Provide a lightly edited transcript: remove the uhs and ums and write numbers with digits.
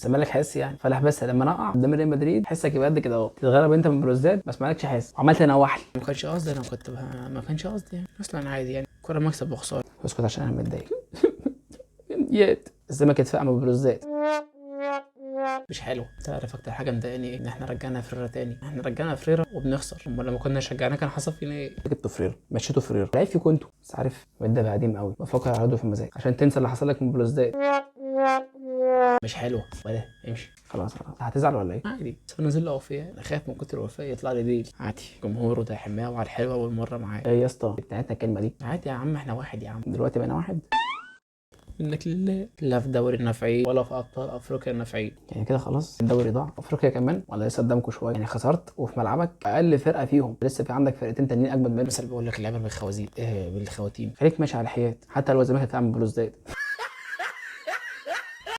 بس مالك حس يعني فلاح، بس لما انا اقع قدام ريال مدريد حسك يبقى قد كده اهو، تتغلب انت من بلوزداد بس مالكش حس، وعملت نوحلي. ما كانش قصدي، انا كنت ما كانش قصدي يعني، اصلا عادي يعني، كوره مكسب وخساره. اسكت عشان انا متضايق. يات الزمالك اتفق من بلوزداد. مش حلو. تعرف اكتر حاجه مضايقاني ايه؟ ان احنا رجعنا فريرة تاني، احنا رجعنا فريرة وبنخسر. امال لما كنا شجعناه كان حصل فينا ايه؟ جبتوا فريرة، مشيتوا فريرة، لعيب فيكم انتوا. بس عارف ده بقى قديم قوي، بفكر اعرضه في المزاج عشان تنسى اللي حصل لك من بلوزداد. مش حلوه ولا امشي خلاص. هتزعل ولا ايه؟ عادي، بس انا نازل له وفيه، انا خايف من كتر الوفاه يطلع لي ديل. عادي، جمهوره ده حمايه وعلى الحلوه والمره معاه. ايه يا اسطى بتاعتنا الكلمه دي؟ عادي يا عم، احنا واحد يا عم، دلوقتي بقينا واحد. منك لله، لا في دوري النافعين ولا في ابطال افريقيا النافعين. يعني كده خلاص الدوري ضاع، افريقيا كمان ولا لسه قدامكم شويه؟ يعني خسرت وفي ملعبك اقل فرقه فيهم، لسه في عندك فرقتين تانيين اجمد منك. مثلا بقول لك اللعيبه بالخوازيق، ايه بالخواتيم، خليك ماشي على الحياد حتى لو الزمالك هتعمل بلوزداد.